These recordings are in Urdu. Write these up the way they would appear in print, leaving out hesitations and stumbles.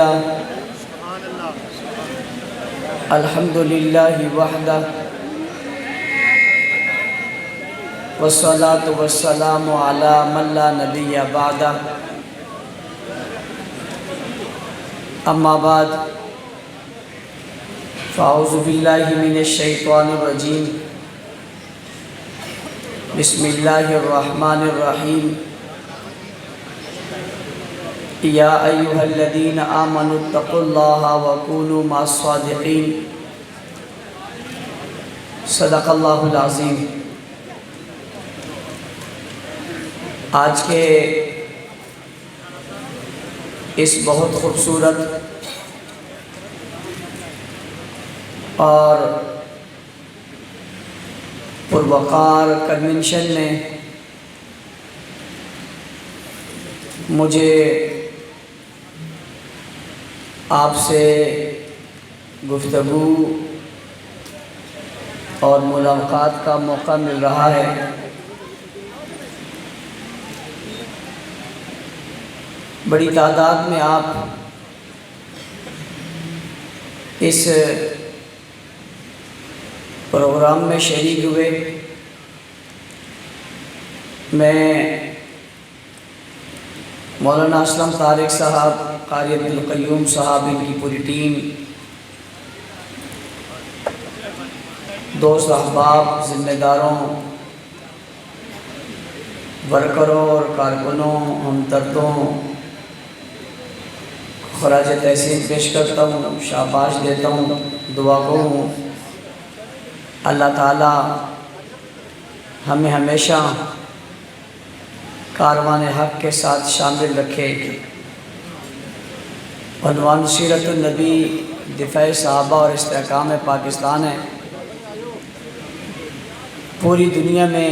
لله الحمد لله وحده والصلاة والسلام على من لا نبي بعده اما بعد فاعوذ باللہ من الشیطان الرجیم بسم اللہ الرحمن الرحیم یا ایہا الذین آمنوا اتقوا اللہ وکونوا مع الصادقین صدق اللہ العظیم۔ آج کے اس بہت خوبصورت اور پروقار کنونشن نے مجھے آپ سے گفتگو اور ملاقات کا موقع مل رہا ہے۔ بڑی تعداد میں آپ اس پروگرام میں شریک ہوئے۔ میں مولانا اسلم طارق صاحب، قاری عبدالقیوم صاحب، ان کی پوری ٹیم، دوست احباب، ذمہ داروں، ورکروں اور کارکنوں، ہمدردوں خراج تحسین پیش کرتا ہوں، شاباش دیتا ہوں، دعا گو ہوں اللہ تعالی ہمیں ہمیشہ کاروان حق کے ساتھ شامل رکھے۔ عنوان سیرت النبی، دفاع صحابہ اور استحکام پاکستان ہے۔ پوری دنیا میں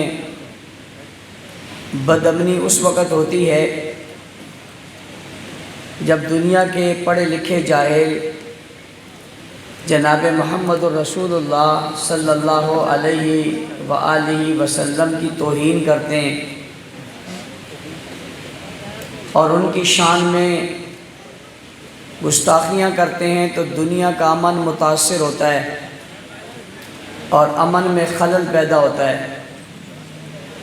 بدامنی اس وقت ہوتی ہے جب دنیا کے پڑھے لکھے جاہل جناب محمد الرسول اللہ صلی اللہ علیہ وآلہ وسلم کی توہین کرتے ہیں اور ان کی شان میں گستاخیاں کرتے ہیں، تو دنیا کا امن متاثر ہوتا ہے اور امن میں خلل پیدا ہوتا ہے۔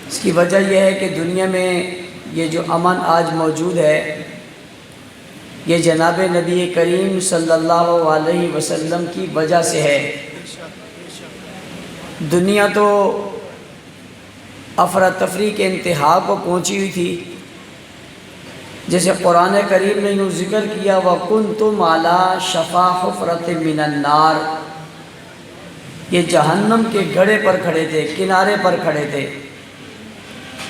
اس کی وجہ یہ ہے کہ دنیا میں یہ جو امن آج موجود ہے، یہ جناب نبی کریم صلی اللہ علیہ وسلم کی وجہ سے ہے۔ دنیا تو افراتفری کے انتہا کو پہنچی ہوئی تھی، جیسے قرآن کریم نے یوں ذکر کیا وَكُنْتُمْ عَلَى شَفَا حُفْرَةٍ مِّنَ النَّارِ، یہ جہنم کے گڑھے پر کھڑے تھے، کنارے پر کھڑے تھے،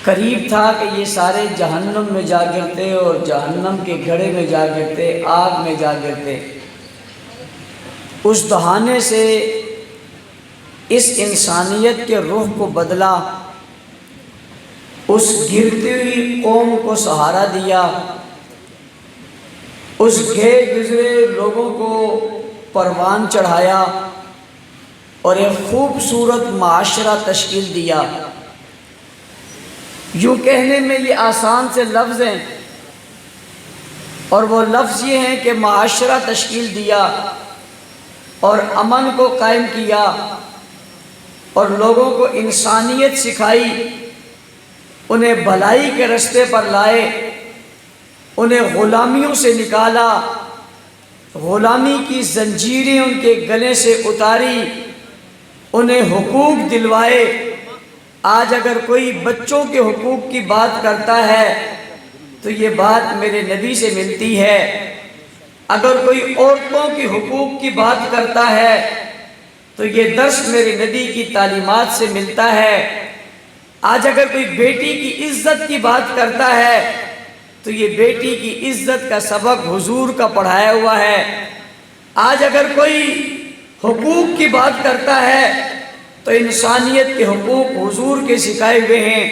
قریب تھا کہ یہ سارے جہنم میں جا گرتے اور جہنم کے گھڑے میں جا گرتے، آگ میں جا گرتے۔ اس دہانے سے اس انسانیت کے روح کو بدلا، اس گرتی ہوئی قوم کو سہارا دیا، اس گھے گزرے لوگوں کو پروان چڑھایا اور ایک خوبصورت معاشرہ تشکیل دیا۔ یوں کہنے میں یہ آسان سے لفظ ہیں، اور وہ لفظ یہ ہیں کہ معاشرہ تشکیل دیا اور امن کو قائم کیا اور لوگوں کو انسانیت سکھائی، انہیں بھلائی کے رستے پر لائے، انہیں غلامیوں سے نکالا، غلامی کی زنجیریں ان کے گلے سے اتاری، انہیں حقوق دلوائے۔ آج اگر کوئی بچوں کے حقوق کی بات کرتا ہے تو یہ بات میرے نبی سے ملتی ہے، اگر کوئی عورتوں کے حقوق کی بات کرتا ہے تو یہ درس میرے نبی کی تعلیمات سے ملتا ہے۔ آج اگر کوئی بیٹی کی عزت کی بات کرتا ہے تو یہ بیٹی کی عزت کا سبق حضور کا پڑھایا ہوا ہے۔ آج اگر کوئی حقوق کی بات کرتا ہے تو انسانیت کے حقوق حضور کے سکھائے ہوئے ہیں۔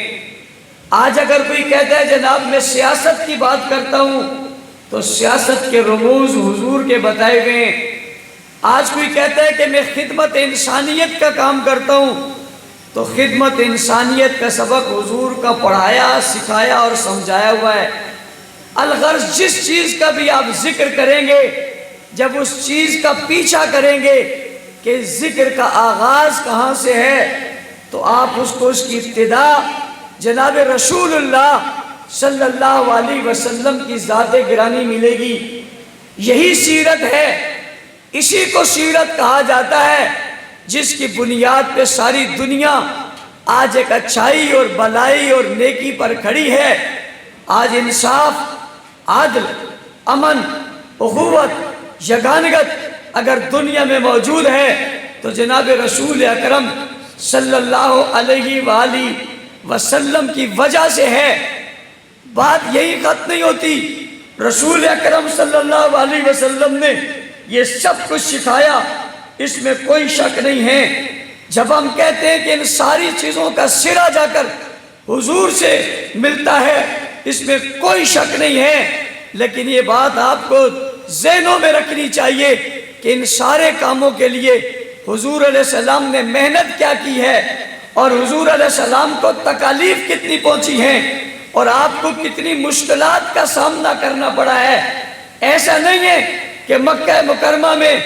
آج اگر کوئی کہتا ہے جناب میں سیاست کی بات کرتا ہوں تو سیاست کے رموز حضور کے بتائے ہوئے ہیں۔ آج کوئی کہتا ہے کہ میں خدمت انسانیت کا کام کرتا ہوں تو خدمت انسانیت کا سبق حضور کا پڑھایا، سکھایا اور سمجھایا ہوا ہے۔ الغرض جس چیز کا بھی آپ ذکر کریں گے، جب اس چیز کا پیچھا کریں گے کہ ذکر کا آغاز کہاں سے ہے، تو آپ اس کو اس کی ابتدا جناب رسول اللہ صلی اللہ علیہ وسلم کی ذات گرامی ملے گی۔ یہی سیرت ہے، اسی کو سیرت کہا جاتا ہے جس کی بنیاد پہ ساری دنیا آج ایک اچھائی اور بلائی اور نیکی پر کھڑی ہے۔ آج انصاف، عدل، امن، اخوت، یگانگت اگر دنیا میں موجود ہے تو جناب رسول اکرم صلی اللہ علیہ وآلہ وسلم کی وجہ سے ہے۔ بات یہی ختم نہیں ہوتی، رسول اکرم صلی اللہ علیہ وسلم نے یہ سب کچھ سکھایا، اس میں کوئی شک نہیں ہے۔ جب ہم کہتے ہیں کہ ان ساری چیزوں کا سرا جا کر حضور سے ملتا ہے، اس میں کوئی شک نہیں ہے، لیکن یہ بات آپ کو ذہنوں میں رکھنی چاہیے کہ ان سارے کاموں کے لیے حضور علیہ السلام نے محنت کیا کی ہے، اور حضور علیہ السلام کو تکالیف کتنی پہنچی ہیں، اور آپ کو کتنی مشکلات کا سامنا کرنا پڑا ہے۔ ایسا نہیں ہے کہ مکہ مکرمہ میں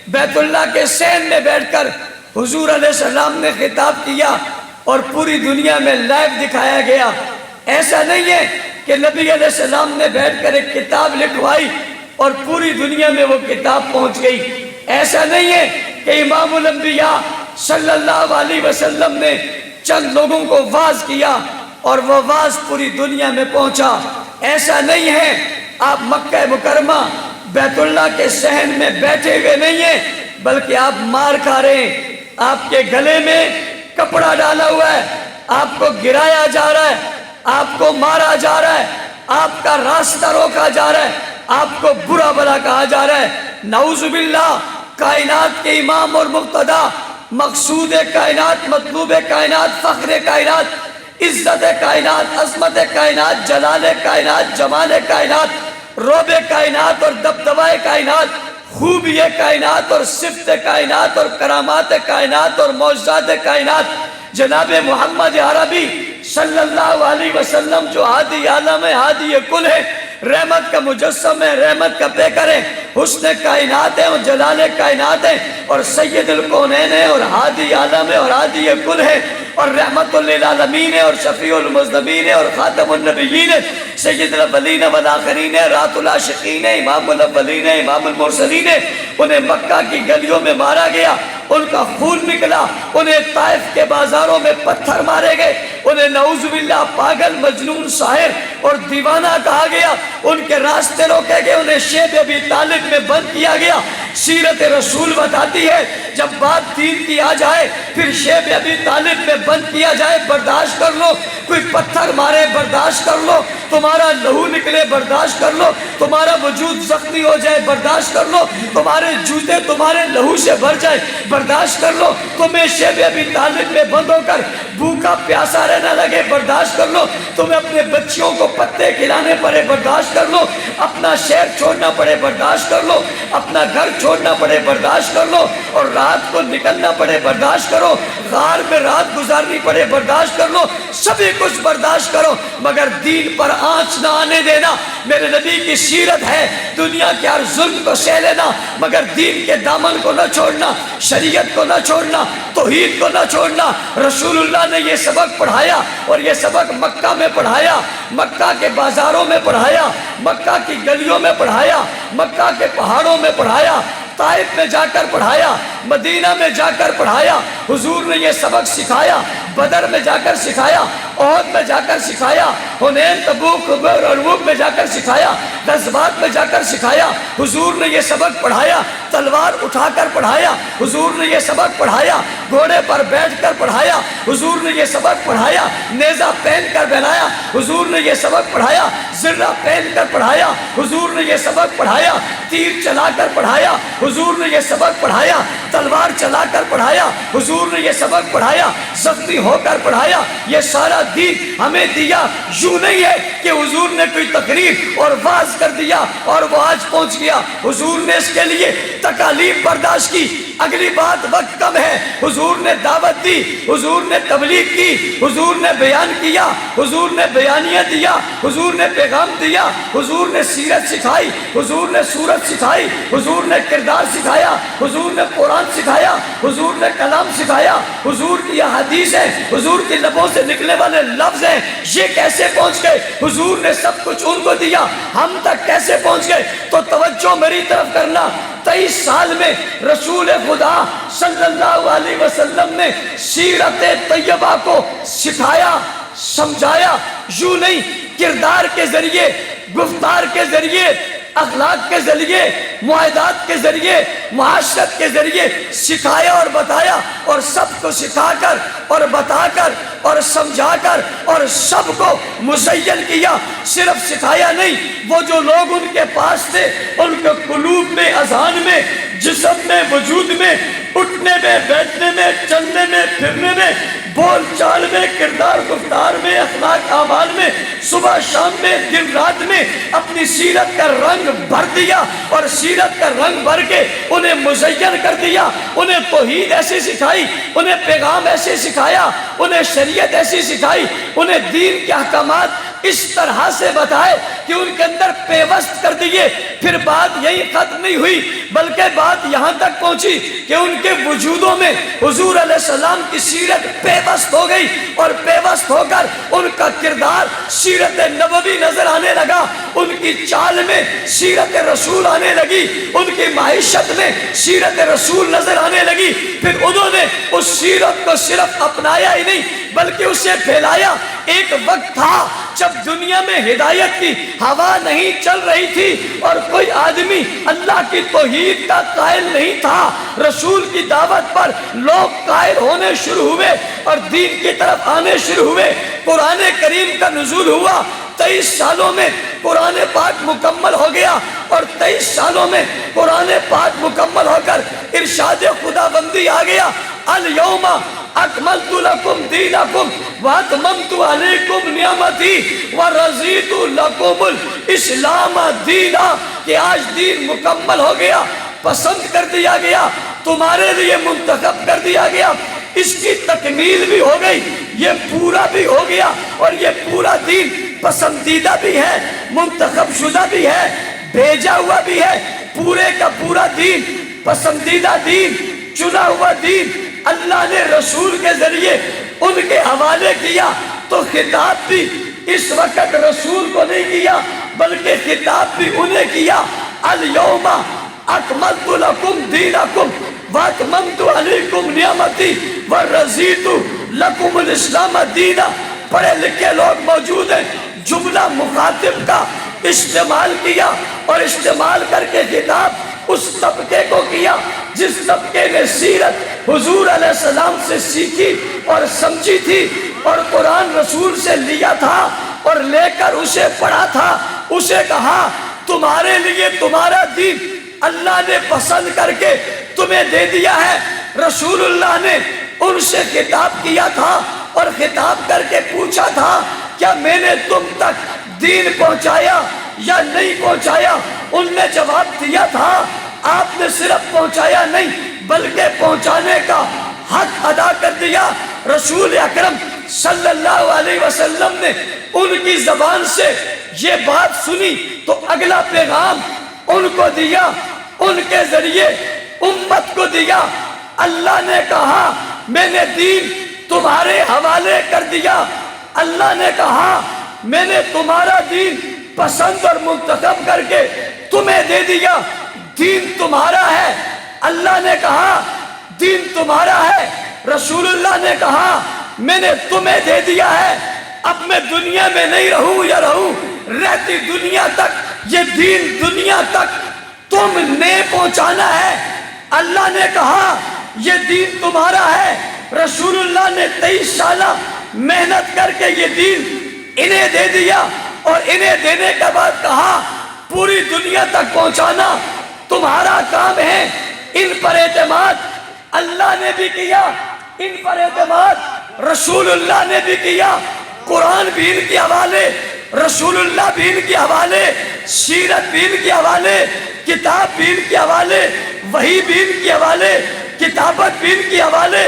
بیت اللہ کے صحن میں بیٹھ کر حضور علیہ السلام نے خطاب کیا اور پوری دنیا میں لائیو دکھایا گیا۔ ایسا نہیں ہے کہ نبی علیہ السلام نے بیٹھ کر ایک کتاب لکھوائی اور پوری دنیا میں وہ کتاب پہنچ گئی۔ ایسا نہیں ہے کہ امام الانبیاء صلی اللہ علیہ وسلم نے چند لوگوں کو واعظ کیا اور وہ واعظ پوری دنیا میں پہنچا۔ ایسا نہیں ہے، آپ مکہ مکرمہ بیت اللہ کے صحن میں بیٹھے ہوئے نہیں ہیں، بلکہ آپ مار کھا رہے ہیں، آپ کے گلے میں کپڑا ڈالا ہوا ہے، آپ کو گرایا جا رہا ہے، آپ کو مارا جا رہا ہے، آپ کا راستہ روکا جا رہا ہے، آپ کو برا بھلا کہا جا رہا ہے۔ نعوذ باللہ، کائنات کے امام اور مقتدی، مقصود کائنات، مطلوب کائنات، فخر کائنات، عزت کائنات، عظمت کائنات، جلال کائنات، جمال کائنات، روب کائنات اور دبدبہ کائنات، خوبی کائنات اور صفت کائنات اور کرامات کائنات اور معجزات کائنات، جناب محمد عربی صلی اللہ علیہ وسلم جو ہادی عالم ہے، ہادی کل ہے، رحمت کا مجسم ہے، رحمت کا پیکر ہے، حسن کائنات ہے اور جلال کائنات ہے، اور سید الکونین ہے اور ہادی عالم ہے اور ہادی کل ہے، اور رحمت للعالمین ہے اور شفیع المذنبین ہے اور خاتم النبیین ہے، سید الاولین والآخرین ہے، رات العاشقین ہے، امام الاولین ہے، امام المرسلین ہے۔ انہیں مکہ کی گلیوں میں مارا گیا، ان کا خون نکلا، انہیں طائف کے بازاروں میں پتھر مارے گئے، انہیں نعوذ باللہ پاگل، مجنون، ساحر اور دیوانہ کہا گیا، ان کے راستے روکے گئے، انہیں شیب ابی طالب میں بند کیا گیا۔ سیرت رسول بتاتی ہے جب بات دین کی آ جائے پھر شیب ابی طالب میں بند کیا جائے، برداشت کر لو، کوئی پتھر مارے برداشت کر لو، تمہارا لہو نکلے برداشت کر لو، تمہارا وجود زخمی ہو جائے برداشت کر لو، تمہارے جوتے تمہارے لہو سے بھر جائے برداشت کر لو، تمہیں شیب ابی طالب میں بند ہو کر بھوکا پیاسا رہنا لگے برداشت کر لو، تمہیں اپنے بچیوں کو پتے کھلانے پڑے برداشت کر لو، اپنا شہر چھوڑنا پڑے برداشت کر لو، اپنا گھر چھوڑنا پڑے برداشت کر لو، اور رات کو نکلنا پڑے برداشت کرو، غار میں رات گزارنی پڑے برداشت کر لو، سبھی کچھ برداشت کرو، مگر دین پر آنچ نہ آنے دینا۔ میرے نبی کی سیرت ہے دنیا کے ہر ظلم کو سہ لینا، مگر دین کے دامن کو نہ چھوڑنا، شریعت کو نہ چھوڑنا، توحید کو نہ چھوڑنا۔ رسول اللہ نے یہ سبق پڑھایا اور یہ سبق مکہ میں پڑھایا، مکہ کے بازاروں میں پڑھایا، مکہ کی گلیوں میں پڑھایا، مکہ کے پہاڑوں میں پڑھایا، طائف میں جا کر پڑھایا، مدینہ میں جا کر پڑھایا۔ حضور نے یہ سبق سکھایا، بدر میں جا کر سکھایا، احد میں جا کر سکھایا، حنین، تبوک اور اربوک میں جا کر سکھایا، غزوات میں جا کر سکھایا۔ حضور نے یہ سبق پڑھایا، تلوار اٹھا کر پڑھایا، حضور نے یہ سبق پڑھایا، گھوڑے پر بیٹھ کر پڑھایا، حضور نے یہ سبق پڑھایا، نیزہ پہن کر بہلایا، حضور نے یہ سبق پڑھایا، زرہ پہن کر پڑھایا، حضور نے یہ سبق پڑھایا، تیر چلا کر پڑھایا، حضور نے یہ سبق پڑھایا، تلوار چلا کر پڑھایا، حضور نے یہ سبق پڑھایا، زخمی ہو کر پڑھایا، یہ سارا دین ہمیں دیا۔ یوں نہیں ہے کہ حضور نے کوئی تقریر اور واعظ کر دیا اور وہ آج پہنچ گیا۔ حضور نے اس کے لیے تکالیف برداشت کی۔ اگلی بات، وقت کم ہے، حضور نے دعوت دی، حضور نے تبلیغ کی، حضور نے بیان کیا، حضور نے بیانیہ دیا، حضور نے پیغام دیا، حضور نے سیرت سکھائی، حضور نے سورت سکھائی، حضور نے کردار سکھایا، حضور نے قرآن سکھایا، حضور نے کلام سکھایا، حضور کی یہ حدیث ہے، حضور کے لبوں سے نکلنے والے لفظ ہیں، یہ کیسے پہنچ گئے؟ حضور نے سب کچھ ان کو دیا، ہم تک کیسے پہنچ گئے؟ تو توجہ میری طرف کرنا، 23 سال میں رسول خدا صلی اللہ علیہ وسلم نے سیرت طیبہ کو سکھایا، سمجھایا۔ یوں نہیں، کردار کے ذریعے، گفتار کے ذریعے، اخلاق کے ذریعے، معاہدات کے ذریعے، معاشرت کے ذریعے سکھایا اور بتایا، اور سب کو سکھا کر اور بتا کر اور سمجھا کر اور سب کو مزین کیا۔ صرف سکھایا نہیں، وہ جو لوگ ان کے پاس تھے، ان کے قلوب میں، اذہان میں، جسم میں، وجود میں، اٹھنے میں، بیٹھنے میں، چلنے میں، پھرنے میں، بول چال میں، کردار گفتار میں، اخلاق اعمال میں، صبح شام میں، دن رات میں اپنی سیرت کا رنگ بھر دیا، اور سیرت کا رنگ بھر کے انہیں مزین کر دیا۔ انہیں توحید ایسی سکھائی، انہیں پیغام ایسے سکھایا، انہیں شریعت ایسی سکھائی، انہیں دین کے احکامات اس طرح سے بتائے کہ ان کے اندر پیوست کر دیے۔ پھر بات یہی ختم نہیں ہوئی، بلکہ بات یہاں تک پہنچی کہ ان کے وجودوں میں حضور علیہ السلام کی سیرت پیوست ہو گئی، اور پیوست ہو کر ان کا کردار سیرت نبوی نظر آنے لگا، ان کی چال میں سیرت رسول آنے لگی، ان کی معیشت میں سیرت رسول نظر آنے لگی۔ پھر انہوں نے اس سیرت کو صرف اپنایا ہی نہیں بلکہ اسے پھیلایا۔ ایک وقت تھا جب دنیا میں ہدایت کی ہوا نہیں چل رہی تھی، اور کوئی آدمی اللہ کی توحید کا قائل نہیں تھا۔ رسول کی دعوت پر لوگ قائل ہونے شروع ہوئے اور دین کی طرف آنے شروع ہوئے۔ قرآن کریم کا نزول ہوا، 23 سالوں میں قرآن پاک مکمل ہو گیا، اور 23 سالوں میں قرآن پاک مکمل ہو کر ارشاد خداوندی آ گیا، الیوم اکملت لکم دینکم واتممت علیکم نعمتی ورضیت لکم الاسلام دینا، کہ آج دین مکمل ہو گیا، پسند کر دیا گیا، تمہارے لیے منتخب کر دیا گیا، اس کی تکمیل بھی ہو گئی، یہ پورا بھی ہو گیا، اور یہ پورا دین پسندیدہ بھی ہے، منتخب شدہ بھی ہے، بھیجا ہوا بھی ہے۔ پورے کا پورا دین، پسندیدہ دین، چنا ہوا دین اللہ نے رسول کے ذریعے ان کے حوالے کیا۔ تو خطاب بھی اس وقت رسول کو نہیں کیا بلکہ خطاب بھی انہیں کیا، الیوم اکملت لکم دینکم واتممت علیکم نعمتی ورضیت لکم الاسلام دینا۔ پڑھے لکھے لوگ موجود ہیں، جملہ مخاطب کا استعمال کیا، اور استعمال کر کے خطاب اس طبقے کو کیا جس طبقے نے سیرت حضور علیہ السلام سے سیکھی اور سمجھی تھی، اور قرآن رسول سے لیا تھا اور لے کر اسے پڑھا تھا۔ اسے کہا تمہارے لیے تمہارا دین اللہ نے پسند کر کے تمہیں دے دیا ہے۔ رسول اللہ نے ان سے خطاب کیا تھا اور خطاب کر کے پوچھا تھا، کیا میں نے تم تک دین پہنچایا یا نہیں پہنچایا؟ ان نے جواب دیا تھا، آپ نے صرف پہنچایا نہیں بلکہ پہنچانے کا حق ادا کر دیا۔ رسول اکرم صلی اللہ علیہ وسلم نے ان کی زبان سے یہ بات سنی تو اگلا پیغام ان کو دیا، ان کے ذریعے امت کو دیا۔ اللہ نے کہا میں نے دین تمہارے حوالے کر دیا، اللہ نے کہا میں نے تمہارا دین پسند اور منتخب کر کے تمہیں دے دیا، دین تمہارا ہے۔ اللہ نے کہا دین تمہارا ہے، رسول اللہ نے کہا میں نے تمہیں دے دیا ہے، اب میں دنیا میں نہیں رہوں یا رہوں، رہتی دنیا تک یہ دین دنیا تک تم نے پہنچانا ہے۔ اللہ نے کہا یہ دین تمہارا ہے، رسول اللہ نے 23 سالہ محنت کر کے یہ دین انہیں دے دیا، اور انہیں دینے کے بعد کہا پوری دنیا تک پہنچانا تمہارا کام ہے۔ ان پر اعتماد اللہ نے بھی کیا، ان پر اعتماد رسول اللہ نے بھی کیا، قرآن بھی ان کے حوالے، رسول اللہ بھی ان کے حوالے، سیرت بھی ان کے حوالے، کتاب بھی ان کے حوالے، وحی بھی ان کے حوالے، کتابت بھی ان کے حوالے،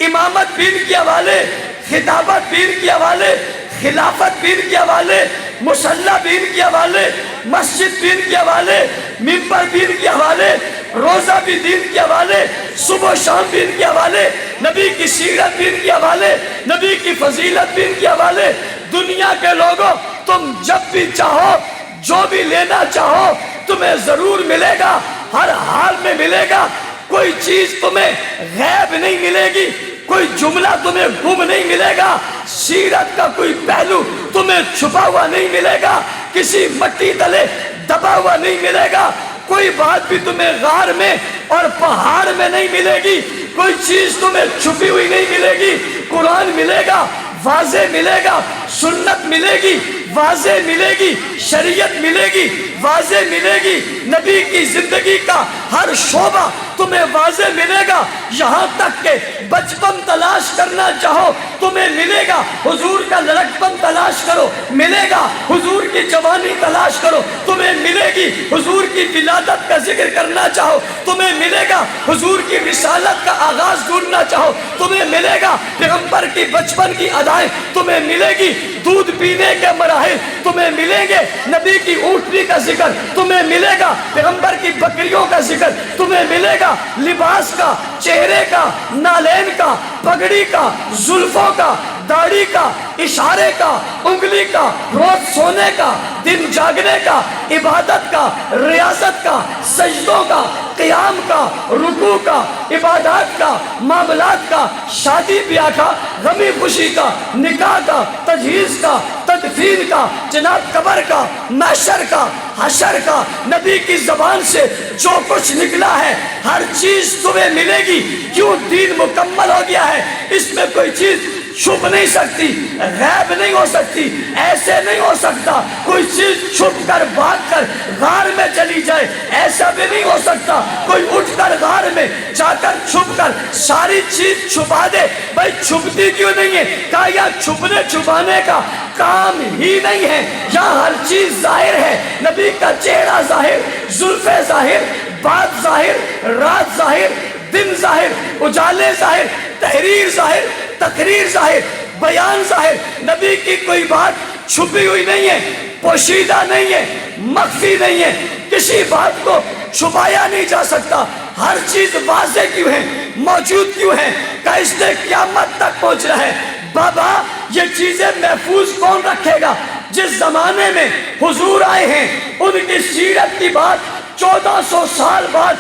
امامت بھی ان کے حوالے، خطابت بھی ان کے حوالے، خلافت بھی ان کے حوالے، مصلی بھی ان کے حوالے، مسجد بھی ان کے حوالے، منبر بھی ان کے حوالے، روزہ بھی دین کے حوالے، صبح و شام بھی ان کے حوالے، نبی کی سیرت بھی ان کے حوالے، نبی کی فضیلت بھی ان کے حوالے۔ دنیا کے لوگوں، تم جب بھی چاہو جو بھی لینا چاہو تمہیں ضرور ملے گا، ہر حال میں ملے گا، کوئی چیز تمہیں غیب نہیں ملے گی، کوئی جملہ تمہیں گم نہیں ملے گا، سیرت کا کوئی پہلو تمہیں چھپا ہوا نہیں ملے گا، کسی مٹی تلے دبا ہوا نہیں ملے گا، کوئی بات بھی تمہیں غار میں اور پہاڑ میں نہیں ملے گی، کوئی چیز تمہیں چھپی ہوئی نہیں ملے گی۔ قرآن ملے گا، واضح ملے گا، سنت ملے گی، واضح ملے گی، شریعت ملے گی، واضح ملے گی، نبی کی زندگی کا ہر شعبہ تمہیں واضح ملے گا، یہاں تک کہ بچپن تلاش کرنا چاہو تمہیں ملے گا، حضور کا لڑکپن تلاش کرو ملے گا، حضور کی جوانی تلاش کرو تمہیں ملے گی، حضور کی ولادت کا ذکر کرنا چاہو تمہیں ملے گا، حضور کی رسالت کا آغاز ڈھونڈنا چاہو تمہیں ملے گا، پیغمبر کی بچپن کی ادائیں تمہیں ملے گی، دودھ پینے کے مراحل تمہیں ملیں گے، نبی کی اونٹنی کا ذکر تمہیں ملے گا، پیغمبر کی بکریوں کا ذکر تمہیں ملے گا، لباس کا، چہرے کا، نالین کا، پگڑی کا، زلفوں کا، داڑھی کا، اشارے کا، انگلی کا، روز سونے کا، دن جاگنے کا، عبادت کا، ریاضت کا، سجدوں کا، قیام کا، رکوع کا، عبادات کا، معاملات کا، شادی بیاہ کا، غمی خوشی کا، نکاح کا، تجہیز کا، تدفین کا، جناب قبر کا، محشر کا، حشر کا، نبی کی زبان سے جو کچھ نکلا ہے ہر چیز تمہیں ملے گی۔ کیوں؟ دین مکمل ہو گیا ہے، اس میں کوئی چیز چھپ نہیں سکتی، غیب نہیں ہو سکتی، ایسے نہیں ہو سکتا کوئی چیز چھپ کر بھاگ کر غار میں چلی جائے، ایسا بھی نہیں ہو سکتا کوئی اٹھ کر غار میں جا کر چھپ کر ساری چیز چھپا دے۔ بھائی چھپتی کیوں نہیں ہے؟ کہا یا چھپنے چھپانے کا کام ہی نہیں ہے، یہاں ہر چیز ظاہر ہے، نبی کا چہرہ ظاہر، زلفیں ظاہر، بات ظاہر، رات ظاہر، دن ظاہر، اجالے ظاہر، تحریر ظاہر، تقریر ظاہر، بیان ظاہر، نبی کی کوئی بات چھپی ہوئی نہیں ہے، پوشیدہ نہیں ہے، مخفی نہیں ہے، کسی بات کو چھپایا نہیں جا سکتا، ہر چیز واضح کیوں ہے، موجود کیوں ہے، کہ اس نے قیامت تک پہنچنا ہے۔ بابا یہ چیزیں محفوظ کون رکھے گا؟ جس زمانے میں حضور آئے ہیں ان کی سیرت کی بات 1400 سال بعد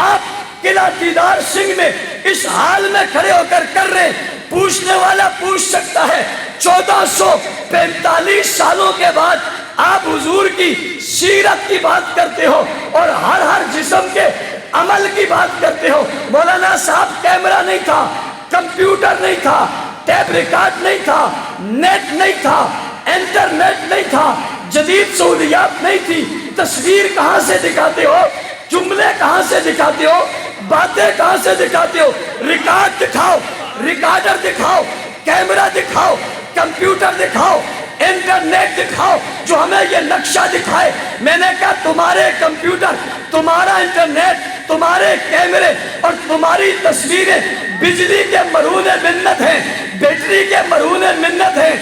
آپ قلعہ دیدار سنگھ میں اس حال میں کھڑے ہو کر رہے ہیں، پوچھنے والا پوچھ سکتا ہے 1445 سالوں کے بعد آپ حضور کی سیرت کی بات کرتے ہو اور ہر جسم کے عمل کی بات کرتے ہو۔ مولانا صاحب کیمرہ نہیں تھا، کمپیوٹر نہیں تھا، ٹیپ ریکارڈ نہیں تھا، نیٹ نہیں تھا، انٹرنیٹ نہیں تھا، جدید سہولیات نہیں تھی، تصویر کہاں سے دکھاتے ہو، جملے کہاں سے دکھاتے ہو، باتیں کہاں سے دکھاتے ہو؟ ریکارڈ دکھاؤ، ریکارڈر دکھاؤ، کیمرہ دکھاؤ، کمپیوٹر دکھاؤ، انٹرنیٹ دکھاؤ جو ہمیں یہ نقشہ دکھائے۔ میں نے کہا تمہارے کمپیوٹر، تمہارا انٹرنیٹ، تمہارے کیمرے اور تمہاری تصویریں بجلی کے مرہون منت ہیں، بیٹری کے مرہون منت ہیں،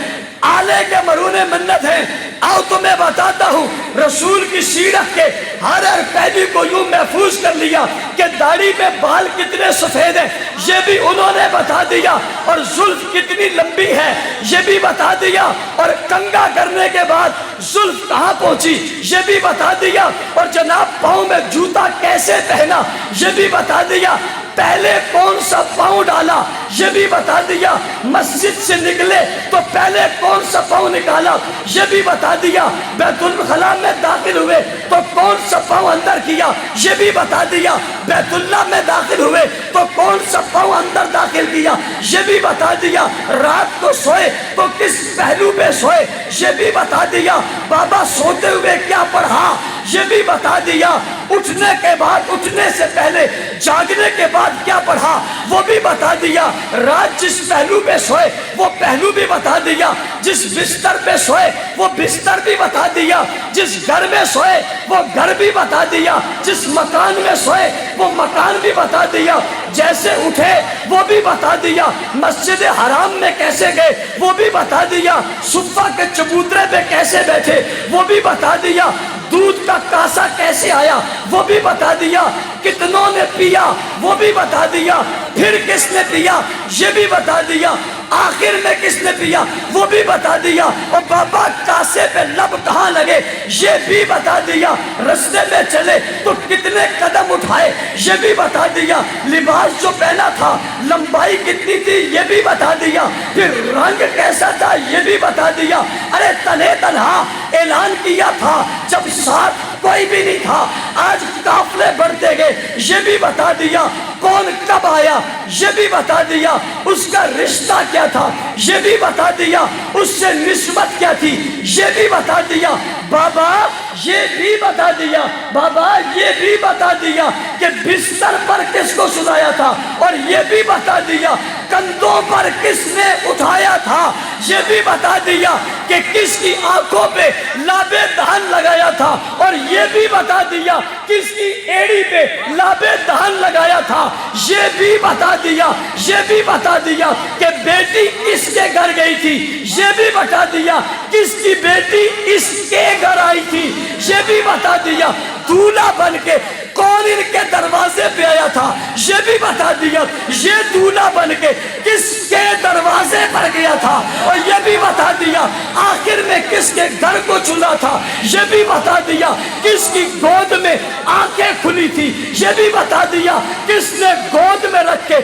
آلے کے مرہون منت ہیں۔ آؤ تمہیں بتاتا ہوں، رسول کی سیرت کے ہر پہلو کو یوں محفوظ کر لیا کہ داڑھی میں بال کتنے سفید ہیں یہ بھی انہوں نے بتا دیا، اور زلف کتنی لمبی ہے یہ بھی بتا دیا، اور کنگا کرنے کے بعد زلف کہاں پہنچی یہ بھی بتا دیا، اور جناب پاؤں میں جوتا کیسے پہنا یہ بھی بتا دیا۔ پہلے کون سا پاؤں ڈالا یہ بھی بتا دیا، مسجد سے نکلے تو پہلے کون سا پاؤں نکالا یہ بھی بتا دیا، بیت الخلاء میں داخل ہوئے تو کون سا پاؤں اندر کیا یہ بھی بتا دیا، بیت اللہ میں داخل ہوئے تو کون سا پاؤں اندر داخل کیا یہ بھی بتا دیا، رات کو سوئے تو کس پہلو پہ سوئے یہ بھی بتا دیا، بابا سوتے ہوئے کیا پڑھا یہ بھی بتا دیا، اٹھنے کے بعد، اٹھنے سے پہلے، جاگنے کے بعد کیا پڑھا وہ بھی بتا دیا، رات جس پہلو پہ سوئے وہ پہلو بھی بتا دیا، جس بستر پہ سوئے وہ بستر بھی بتا دیا، جس گھر میں سوئے وہ گھر بھی بتا دیا، جس مکان میں سوئے وہ مکان بھی بتا دیا، جیسے اٹھے وہ بھی بتا دیا، مسجد حرام میں کیسے گئے وہ بھی بتا دیا، صفہ کے چبوترے پہ کیسے بیٹھے وہ بھی بتا دیا، دودھ کا کاسا کیسے آیا وہ بھی بتا دیا، کتنوں نے پیا وہ بھی بتا دیا، پھر کس نے پیا یہ بھی بتا دیا، آخر میں کس نے پیا وہ بھی بتا دیا، اور بابا کاسے پہ لب کہاں لگے یہ بھی بتا دیا، رستے میں چلے تو کتنے قدم اٹھائے یہ بھی بتا دیا، لباس جو پہنا تھا لمبائی کتنی تھی یہ بھی بتا دیا، پھر رنگ کیسا تھا یہ بھی بتا دیا، ارے تنہے تنہا اعلان کیا تھا جب ساتھ کوئی بھی نہیں تھا، آج قافلے بڑھتے گئے یہ بھی بتا دیا، کون کب آیا یہ بھی بتا دیا، اس کا رشتہ کیا تھا یہ بھی بتا دیا، اس سے نسبت کیا تھی یہ بھی بتا دیا، بابا یہ بھی بتا دیا، بابا یہ بھی بتا دیا کہ بستر پر کس کو سلایا تھا، اور یہ بھی بتا دیا کندھوں پر کس نے اٹھایا تھا، یہ بھی بتا دیا کہ کس کی آنکھوں پہ لابِ دہن لگایا تھا، اور یہ بھی بتا دیا کس کی ایڑی پہ لابِ دہن لگایا تھا، یہ بھی بتا دیا، یہ بھی بتا دیا کہ بیٹی کس کے گھر گئی تھی، یہ بھی بتا دیا کس کی بیٹی اس کے گھر آئی تھی، یہ بھی بتا دیا دولہا بن کے کون ان کے دروازے پہ آیا تھا، یہ بھی بتا دیا یہ دولہا بن کے کس کے دروازے پر گیا تھا، اور یہ بھی بتا دیا آخر میں کس کے گھر کو چنا تھا، یہ بھی بتا دیا کس کی گود میں آنکھیں کھلی تھی، یہ بھی بتا دیا کس نے گود میں رکھ کے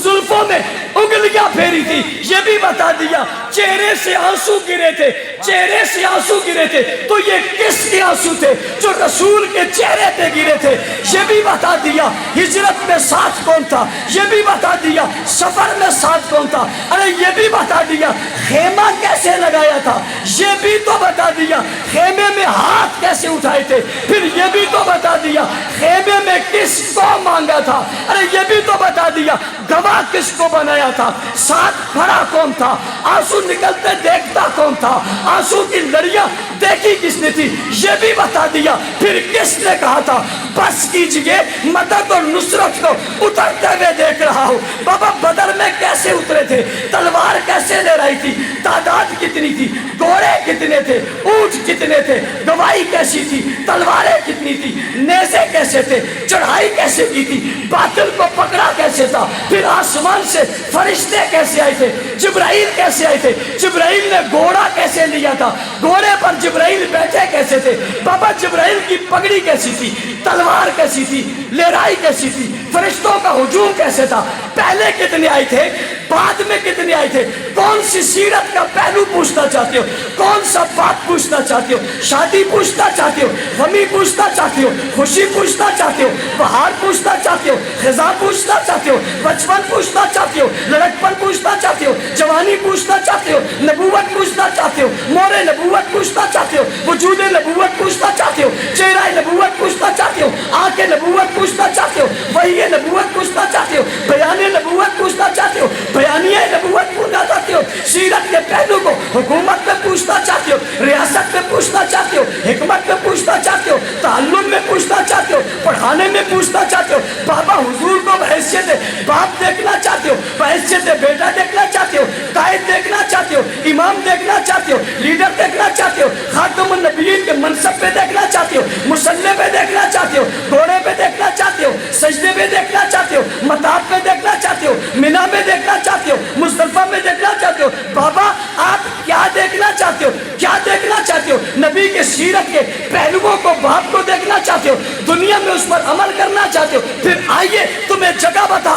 زلفوں میں انگلیاں پھیری تھی، یہ بھی بتا دیا چہرے سے آنسو گرے تھے، چہرے سے آنسو گرے تھے تو یہ کس کے آنسو تھے جو رسول کے چہرے پہ گرے تھے، یہ بھی بتا دیا ہجرت میں ساتھ کون تھا، یہ بھی بتا دیا سفر میں ساتھ کون تھا، ارے یہ بھی بتا دیا خیمہ کیسے لگایا تھا، یہ بھی تو بتا دیا خیمے میں ہاتھ کیسے اٹھائے تھے، پھر یہ بھی تو بتا دیا خیمے میں کس کو مانگا تھا، ارے یہ بھی تو بتا دیا گواہ کس کو بنایا تھا، ساتھ کھڑا کون تھا، آنسو نکلتے دیکھتا کون تھا، آنسو کی لڑیاں دیکھی کس نے تھی، یہ بھی بتا دیا پھر کس نے کہا تھا بس کیجئے مدد اور نصرت کو اترتے ہوئے دیکھ رہا ہوں، بابا بدر میں کیسے اترے تھے، تلوار کیسے لے رہی تھی، تعداد کتنی تھی، گھوڑے کتنے تھے، اونٹ کتنے تھے، گواہی کیسی تھی، تلواریں کتنی تھی، نیزے کیسے تھے، چڑھائی کیسے کی تھی، باطل کو پکڑا کیسے تھا، پھر آسمان سے فرشتے کیسے آئے تھے، جبرائیل کیسے آئے تھے، جبرائیل نے گھوڑا کیسے لیا تھا، گھوڑے پر جبرائیل بیٹھے کیسے تھے، بابا جبرائیل کی پگڑی کیسی تھی، تلوار کیسی تھی، لہرائی کیسی تھی، فرشتوں کا ہجوم کیسے تھا، پہلے کتنے آئے تھے، بعد میں کتنے آئے تھے، کون سی سیرت کا پہلو پوچھنا چاہتے ہو، کون سا بات پوچھنا چاہتے ہو، شادی پوچھنا چاہتے ہو، غمی پوچھنا چاہتے ہو، خوشی پوچھنا چاہتے ہو، بہار پوچھنا چاہتے ہو، خزاں پوچھنا چاہتے ہو، بچپن پوچھنا چاہتے ہو، لڑکپن پوچھنا چاہتے ہو، جوانی پوچھنا چاہتے ہو، نبوت پوچھنا چاہتے ہو، مور نبوت پوچھنا چاہتے ہو، وجود نبوت پوچھنا چاہتے ہو، چہرہ نبوت پوچھنا چاہتے ہو، آنکھ نبوت پوچھنا چاہتے ہو، وحی نبوت پوچھنا چاہتے ہو، بیان نبوت پوچھنا چاہتے ہو، بیانیہ نبوت پوچھنا چاہتے ہو، سیرت کے پہلو کو حکومت میں پوچھنا چاہتے ہو، ریاست میں پوچھنا چاہتے ہو، حکمت میں پوچھنا چاہتے ہو، تعلم میں پوچھنا چاہتے ہو، پڑھانے میں پوچھنا چاہتے ہو، بابا حضور کو بحیثیت باپ دیکھنا چاہتے ہو، بحیثیت بیٹا دیکھنا چاہتے ہو، قائد دیکھنا چاہتے ہو، امام دیکھنا چاہتے ہو، لیڈر دیکھنا چاہتے ہو، خاتم النبیین کے منصب پہ دیکھنا چاہتے ہو، مصلی پہ دیکھنا چاہتے ہو، گھوڑے پہ دیکھنا چاہتے ہو، سجدے پہ دیکھنا چاہتے ہو، مطاف پہ دیکھنا چاہتے ہو، مینا میں دیکھنا چاہتے ہو، مصطفیٰ میں دیکھنا چاہتے ہو، بابا آپ کیا دیکھنا چاہتے ہو، کیا دیکھنا چاہتے ہو، نبی کے سیرت کے پہلوؤں کو باپ کو دیکھنا چاہتے ہو، دنیا میں اس پر عمل کرنا چاہتے ہو، پھر آئیے تمہیں جگہ بتا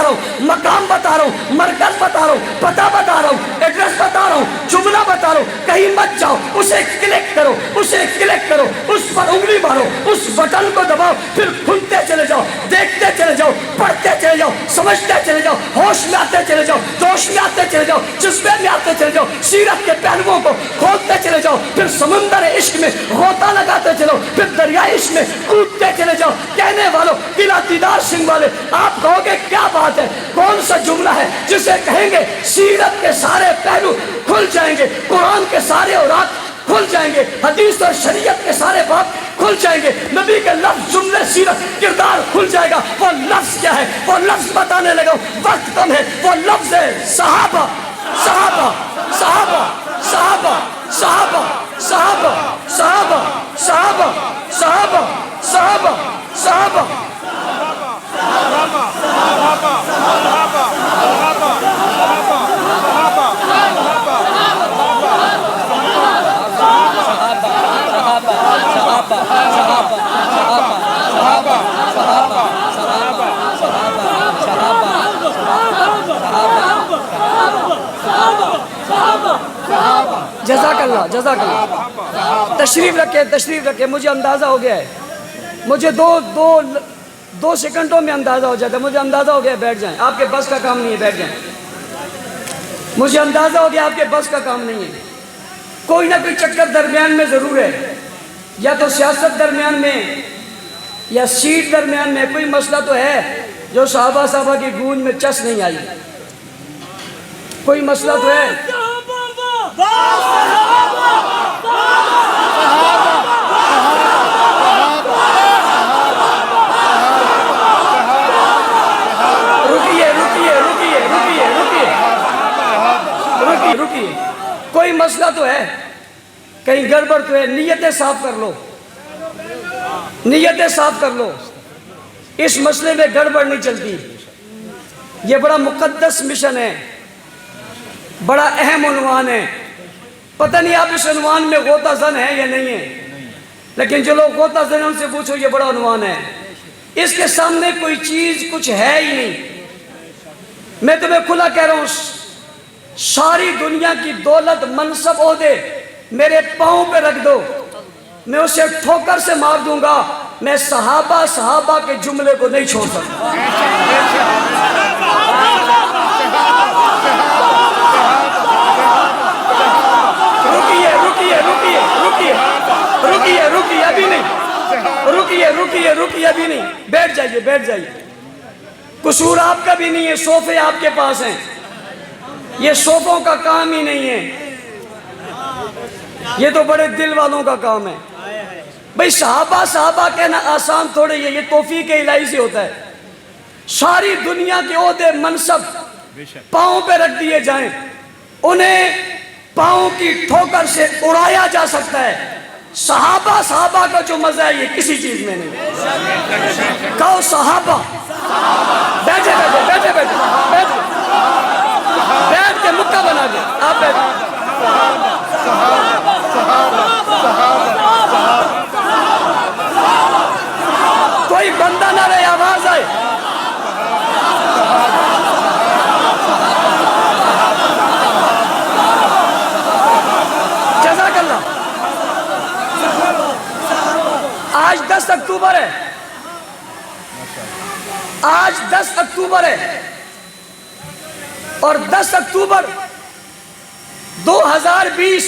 بتا رہا ہوں، مرکز بتا رہا ہوں، پتہ بتا رہا ہوں، ایڈریس بتا رہا ہوں، جملہ بتا رہا ہوں، کہیں مت جاؤ، اسے کلک کرو، اسے کلک کرو، اس پر انگلی مارو، اس بٹن کو دباؤ، پھر کھلتے چلے جاؤ، دیکھتے چلے جاؤ، پڑھتے چلے جاؤ، سمجھتے چلے جاؤ، ہوش میں آتے چلے جاؤ، جوش میں آتے چلے جاؤ، جذبے میں آتے چلے جاؤ، سیرت کے پہلوؤں کو کھولتے چلے جاؤ، پھر سمندر عشق میں غوطہ لگاتے چلو، پھر دریائے عشق میں کودتے چلے جاؤ۔ کہنے والوں، قلعہ دیدار سنگھ والے، آپ کہو گے کیا بات ہے، کون سا جملہ ہے جسے کہیں گے سیرت کے سارے پہلو کھل جائیں گے، قرآن کے سارے اوراق کھل جائیں گے، حدیث اور شریعت کے سارے باب کھل جائیں گے، نبی کے لفظ، جملے، سیرت، کردار کھل جائے گا۔ وہ لفظ کیا ہے؟ وہ لفظ بتانے لگا، وقت کم ہے، وہ لفظ ہے صحابہ، صحابہ، صحابہ، صحابہ، صحابہ، صحابہ، صحابہ، صحابہ، صحابہ، صحابہ، صحابہ۔ جزاک اللہ، جزاک اللہ۔ تشریف رکھے، تشریف رکھے، مجھے اندازہ ہو گیا ہے، مجھے دو سیکنڈوں میں اندازہ ہو جاتا ہے، مجھے اندازہ ہو گیا ہے، بیٹھ جائیں، آپ کے بس کا کام نہیں ہے، بیٹھ جائیں، مجھے اندازہ ہو گیا آپ کے بس کا کام نہیں ہے۔ کوئی نہ کوئی چکر درمیان میں ضرور ہے، یا تو سیاست درمیان میں یا سیٹ درمیان میں، کوئی مسئلہ تو ہے جو صحابہ کی گونج میں چس نہیں آئی، کوئی مسئلہ تو ہے۔ رکیے، کوئی مسئلہ تو ہے، کہیں گڑبڑ تو ہے، نیتیں صاف کر لو، نیتیں صاف کر لو، اس مسئلے میں گڑبڑ نہیں چلتی۔ یہ بڑا مقدس مشن ہے، بڑا اہم عنوان ہے، پتہ نہیں آپ اس عنوان میں غوطہ زن ہیں یا نہیں ہیں، لیکن جو لوگ غوطہ زن ہیں ان سے پوچھو، یہ بڑا عنوان ہے، اس کے سامنے کوئی چیز کچھ ہے ہی نہیں۔ میں تمہیں کھلا کہہ رہا ہوں، ساری دنیا کی دولت، منصب، عہدے میرے پاؤں پہ رکھ دو، میں اسے ٹھوکر سے مار دوں گا، میں صحابہ کے جملے کو نہیں چھوڑ سکتا۔ رکیے، ابھی نہیں، بیٹھ جائیے، قصور آپ کا بھی نہیں ہے، صوفے آپ کے پاس ہیں، یہ صوفوں کا کام ہی نہیں ہے، یہ تو بڑے دل والوں کا کام ہے۔ بھئی صحابہ کہنا آسان تھوڑے ہے، یہ توفیق الہی سے ہوتا ہے۔ ساری دنیا کے عہدے، منصب پاؤں پہ رکھ دیے جائیں، انہیں پاؤں کی ٹھوکر سے اڑایا جا سکتا ہے، صحابہ کا جو مزہ ہے یہ کسی چیز میں نہیں۔ کہو صحابہ، بیٹھے بیٹھ کے مکہ بنا دیں، آپ بیٹھے۔ کوئی بندہ نہ رہے، آواز آئے۔ جزاک اللہ۔ آج 10 اکتوبر ہے، آج 10 اکتوبر ہے، اور 10 اکتوبر 2020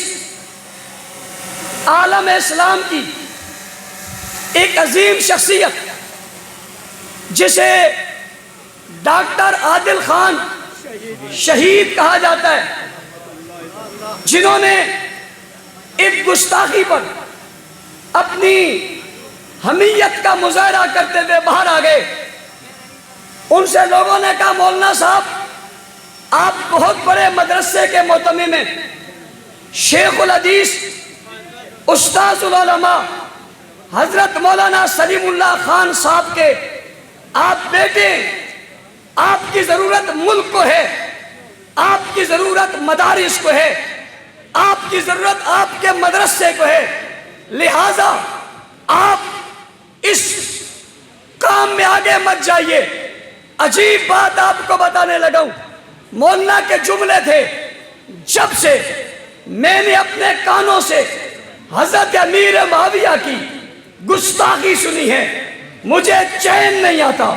عالم اسلام کی ایک عظیم شخصیت جسے ڈاکٹر عادل خان شہید کہا جاتا ہے، جنہوں نے ایک گستاخی پر اپنی حمیت کا مظاہرہ کرتے ہوئے باہر آ گئے، ان سے لوگوں نے کہا مولانا صاحب آپ بہت بڑے مدرسے کے معتمم ہیں، شیخ الحدیث، استاذ العلماء حضرت مولانا سلیم اللہ خان صاحب کے آپ بیٹے، آپ کی ضرورت ملک کو ہے، آپ کی ضرورت مدارس کو ہے، آپ کی ضرورت آپ کے مدرسے کو ہے، لہذا آپ اس کام میں آگے مت جائیے۔ عجیب بات آپ کو بتانے لگا ہوں، مولانا کے جملے تھے، جب سے میں نے اپنے کانوں سے حضرت امیر معاویہ کی گستاخی سنی ہے مجھے چین نہیں آتا،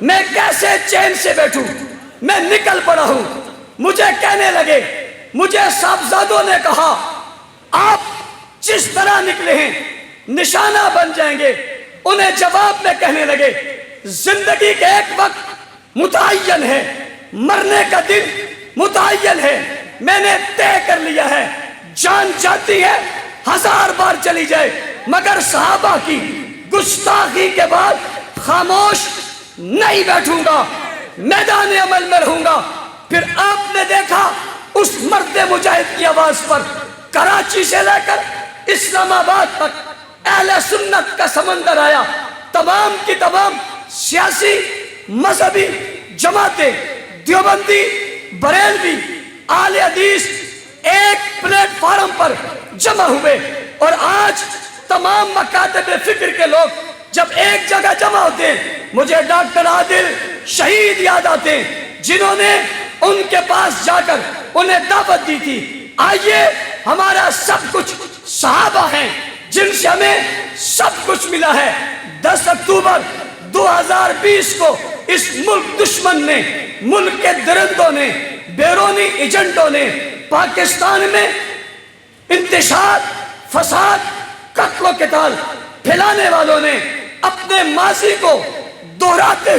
میں کیسے چین سے بیٹھوں، میں نکل پڑا ہوں۔ مجھے کہنے لگے، مجھے صاحبزادوں نے کہا آپ جس طرح نکلے ہیں نشانہ بن جائیں گے۔ انہیں جواب میں کہنے لگے زندگی کے ایک وقت متعین ہے، مرنے کا دن متعین ہے، میں نے طے کر لیا ہے، جان جاتی ہے 1000 بار چلی جائے مگر صحابہ کی گستاخی کے بعد خاموش نہیں بیٹھوں گا، میدان عمل میں رہوں گا۔ پھر آپ نے دیکھا اس مرد مجاہد کی آواز پر کراچی سے لے کر اسلام آباد تک اہل سنت کا سمندر آیا، تمام کی تمام سیاسی مذہبی جماعتیں، دیوبندی، بریلوی، اہل حدیث ایک پلیٹ فارم پر جمع ہوئے، اور آج تمام مکاتب فکر کے لوگ جب ایک جگہ جمع ہوتے ہیں مجھے ڈاکٹر عادل شہید یاد آتے ہیں جنہوں نے ان کے پاس جا کر انہیں دعوت دی تھی، آئیے ہمارا سب کچھ صحابہ ہیں جن سے ہمیں سب کچھ ملا ہے۔ 10 اکتوبر 2020 کو اس ملک دشمن نے، ملک کے درندوں نے، بیرونی ایجنٹوں نے، پاکستان میں انتشار، فساد، قتل و قتال پھیلانے والوں نے اپنے ماضی کو دہراتے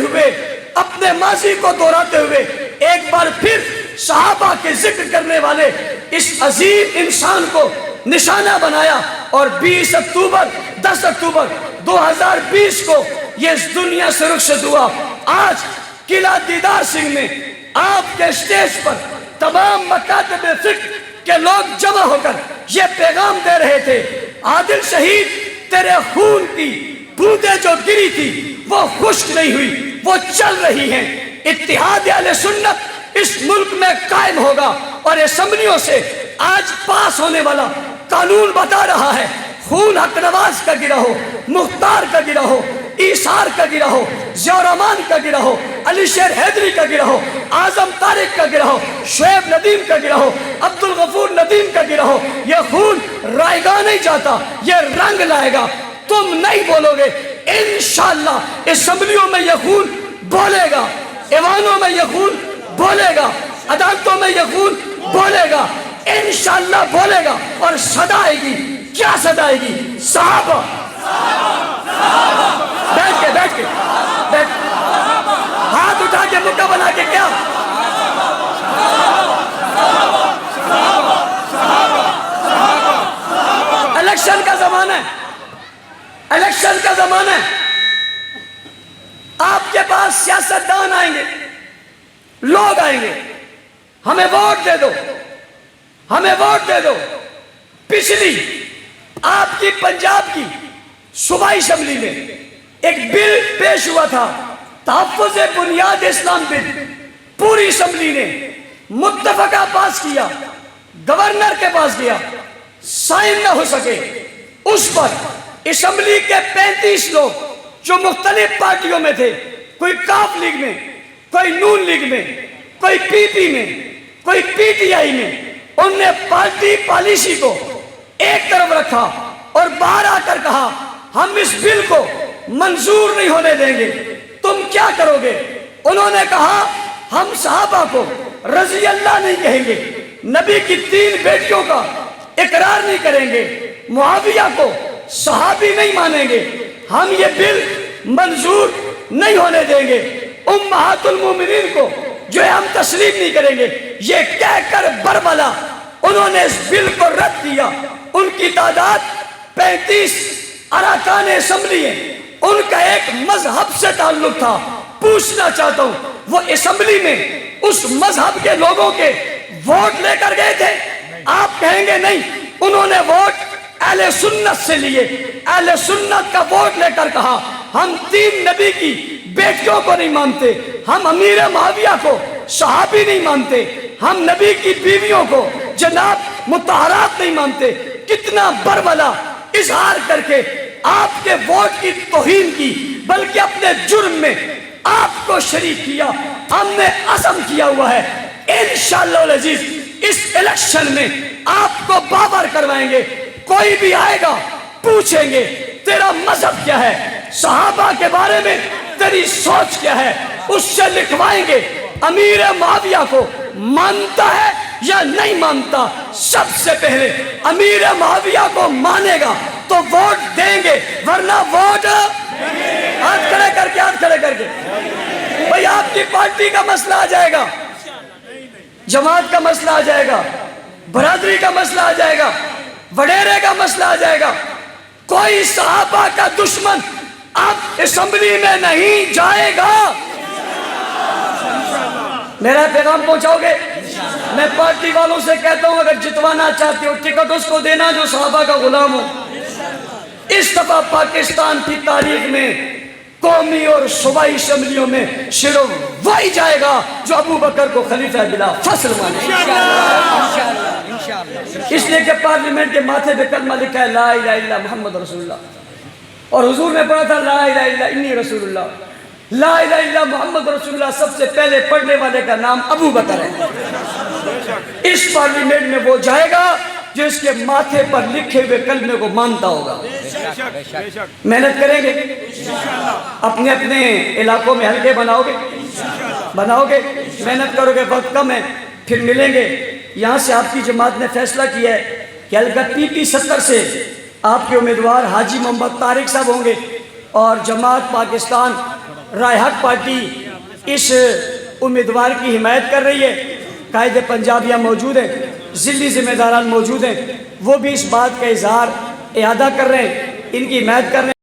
ہوئے ایک بار پھر صحابہ کے ذکر کرنے والے اس عظیم انسان کو نشانہ بنایا، اور 10 اکتوبر 2020 کو یہ اس دنیا سے رخصت ہوا۔ آج قلعہ دیدار سنگھ میں آپ کے اسٹیج پر تمام مکاتب فکر کے لوگ جمع ہو کر یہ پیغام دے رہے تھے، عادل شہید تیرے خون کی بوندیں جو گری تھی وہ خشک نہیں ہوئی، وہ چل رہی ہیں۔ اتحاد اہل سنت اس ملک میں قائم ہوگا، اور اسمبلیوں سے آج پاس ہونے والا قانون بتا رہا ہے خون حق نواز کا گرا ہو، مختار کا گرا ہو، ایثار کا گرا ہو، ضیاء الرحمان کا گرا ہو، علی شیر حیدری کا گرا ہو، اعظم طارق کا گرا ہو، شعیب ندیم کا گرا ہو، عبدالغفور ندیم کا گرا ہو، یہ خون رائے گا نہیں جاتا، یہ رنگ لائے گا۔ تم نہیں بولو گے، انشاءاللہ اسمبلیوں میں یہ خون بولے گا، ایوانوں میں یہ خون بولے گا، عدالتوں میں یہ خون بولے گا، انشاءاللہ بولے گا، اور صدا آئے گی۔ کیا صدا آئے گی؟ صحابہ۔ بیٹھ کے ہاتھ اٹھا کے مکہ بنا کے کیا؟ الیکشن کا زمانہ ہے، الیکشن کا زمانہ ہے، آپ کے پاس سیاستدان آئیں گے، لوگ آئیں گے، ہمیں ووٹ دے دو، ہمیں ووٹ دے دو۔ پچھلی آپ کی پنجاب کی صوبائی اسمبلی میں ایک بل پیش ہوا تھا، تحفظ بنیاد اسلام بل، پوری اسمبلی نے متفقہ پاس کیا، گورنر کے پاس گیا، سائن نہ ہو سکے، اس پر اسمبلی کے 35 لوگ جو مختلف پارٹیوں میں تھے، کوئی کاف لیگ میں، کوئی نون لیگ میں، کوئی پی پی میں، کوئی پی ٹی آئی میں، انہوں نے پارٹی پالیسی کو ایک طرف رکھا اور باہر آ کر کہا ہم اس بل کو منظور نہیں ہونے دیں گے۔ تم کیا کرو گے؟ انہوں نے کہا ہم صحابہ کو رضی اللہ نہیں کہیں گے، نبی کی 3 بیٹیوں کا اقرار نہیں کریں گے، معاویہ کو صحابی نہیں مانیں گے، ہم یہ بل منظور نہیں ہونے دیں گے، امہات المومنین کو جو ہے ہم تسلیم نہیں کریں گے۔ یہ کہہ کر برملا انہوں نے اس بل کو رد کیا۔ ان کی تعداد 35 اراکان اسمبلی ہیں، ان کا ایک مذہب سے تعلق تھا۔ پوچھنا چاہتا ہوں وہ اسمبلی میں اس مذہب کے لوگوں کے ووٹ لے کر گئے تھے؟ آپ کہیں گے نہیں، انہوں نے ووٹ اہل سنت سے لیے، اہل سنت کا ووٹ لے کر کہا ہم 3 نبی کی بیٹیوں کو نہیں مانتے، ہم امیر معاویہ کو صحابی نہیں مانتے، ہم نبی کی بیویوں کو جناب مطہرات نہیں مانتے۔ کتنا برملا اظہار کر کے آپ کے ووٹ کی توہین کی، بلکہ اپنے جرم میں آپ کو شریک کیا۔ ہم نے عزم کیا ہوا ہے انشاءاللہ العزیز اس الیکشن میں آپ کو باور کروائیں گے. کوئی بھی آئے گا پوچھیں گے تیرا مذہب کیا ہے, صحابہ کے بارے میں تیری سوچ کیا ہے, اس سے لکھوائیں گے امیر معاویہ کو مانتا ہے یا نہیں مانتا. سب سے پہلے امیر معاویہ کو مانے گا تو ووٹ دیں گے, ورنہ ووٹ ہاتھ کھڑے کر کے, ہاتھ کھڑے کر کے. بھئی آپ کی پارٹی کا مسئلہ آ جائے گا, جماعت کا مسئلہ آ جائے گا, برادری کا مسئلہ آ جائے گا, وڈیرے کا مسئلہ آ جائے گا. کوئی صحابہ کا دشمن اب اسمبلی میں نہیں جائے گا. میرا پیغام پہنچاؤ گے؟ میں پارٹی والوں سے کہتا ہوں اگر جتوانا چاہتے ہو ٹکٹ اس کو دینا جو صحابہ کا غلام ہو. اس دفعہ پاکستان کی تاریخ میں قومی اور صوبائی اسمبلیوں میں صرف وہی جائے گا جو ابو بکر کو خلیفہ بلا فصل مانے. اس لیے کہ پارلیمنٹ کے ماتھے پہ کلمہ لکھا ہے لا الہ الا محمد رسول اللہ, اور حضور نے پڑھا تھا لا الہ الا انی رسول اللہ. لا الہ الا محمد رسول اللہ سب سے پہلے پڑھنے والے کا نام ابو بکر ہے. اس پارلیمنٹ میں وہ جائے گا جو اس کے ماتھے پر لکھے ہوئے کلمے کو مانتا ہوگا. محنت کریں گے, اپنے اپنے علاقوں میں حلقے بناؤ گے, محنت کرو گے, وقت کم ہے, پھر ملیں گے. یہاں سے آپ کی جماعت نے فیصلہ کیا ہے کہ حلقہ PP 70 سے آپ کے امیدوار حاجی محمد طارق صاحب ہوں گے, اور جماعت پاکستان رائے حق پارٹی اس امیدوار کی حمایت کر رہی ہے. قائد پنجابیہ موجود ہیں, ضلعی ذمہ داران موجود ہیں, وہ بھی اس بات کا اظہار اعادہ کر رہے ہیں, ان کی حمایت کر رہے ہیں.